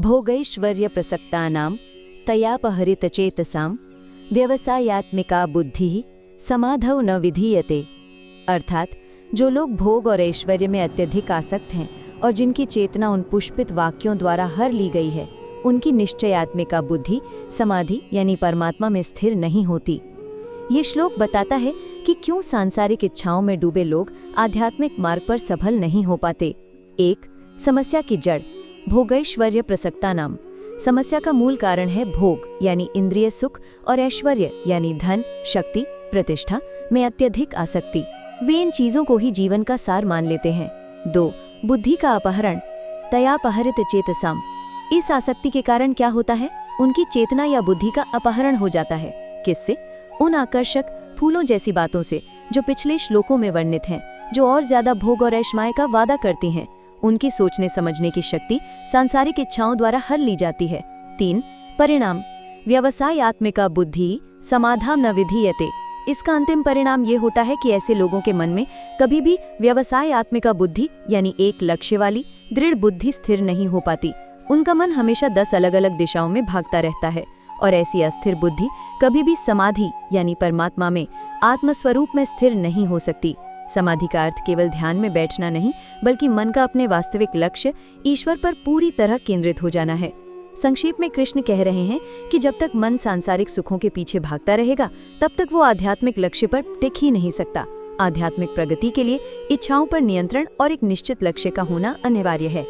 भोगैश्वर्य प्रसक्तानां तयापहरितचेतसां व्यवसायात्मिका बुद्धि समाधौ न विधीयते। अर्थात जो लोग भोग और ऐश्वर्य में अत्यधिक आसक्त हैं और जिनकी चेतना उन पुष्पित वाक्यों द्वारा हर ली गई है, उनकी निश्चयात्मिका बुद्धि समाधि यानी परमात्मा में स्थिर नहीं होती। ये श्लोक बताता है कि क्यों सांसारिक इच्छाओं में डूबे लोग आध्यात्मिक मार्ग पर सफल नहीं हो पाते। 1. समस्या की जड़ भोगैश्वर्य प्रसक्ता नाम। समस्या का मूल कारण है भोग यानी इंद्रिय सुख और ऐश्वर्य यानी धन शक्ति प्रतिष्ठा में अत्यधिक आसक्ति। वे इन चीजों को ही जीवन का सार मान लेते हैं। 2. बुद्धि का अपहरण तयापहरित चेतसाम। इस आसक्ति के कारण क्या होता है, उनकी चेतना या बुद्धि का अपहरण हो जाता है। किससे? उन आकर्षक फूलों जैसी बातों से जो पिछले श्लोकों में वर्णित हैं, जो और ज्यादा भोग और ऐश्वर्य का वादा करती हैं। उनकी सोचने समझने की शक्ति सांसारिक इच्छाओं द्वारा हर ली जाती है। 3. परिणाम व्यवसायात्मिका बुद्धि समाधान न विधीयते। इसका अंतिम परिणाम ये होता है कि ऐसे लोगों के मन में कभी भी व्यवसायात्मिका बुद्धि यानी एक लक्ष्य वाली दृढ़ बुद्धि स्थिर नहीं हो पाती। उनका मन हमेशा 10 अलग अलग दिशाओं में भागता रहता है और ऐसी अस्थिर बुद्धि कभी भी समाधि यानी परमात्मा में आत्मस्वरूप में स्थिर नहीं हो सकती। समाधि का अर्थ केवल ध्यान में बैठना नहीं, बल्कि मन का अपने वास्तविक लक्ष्य ईश्वर पर पूरी तरह केंद्रित हो जाना है। संक्षेप में कृष्ण कह रहे हैं कि जब तक मन सांसारिक सुखों के पीछे भागता रहेगा, तब तक वो आध्यात्मिक लक्ष्य पर टिक ही नहीं सकता। आध्यात्मिक प्रगति के लिए इच्छाओं पर नियंत्रण और एक निश्चित लक्ष्य का होना अनिवार्य है।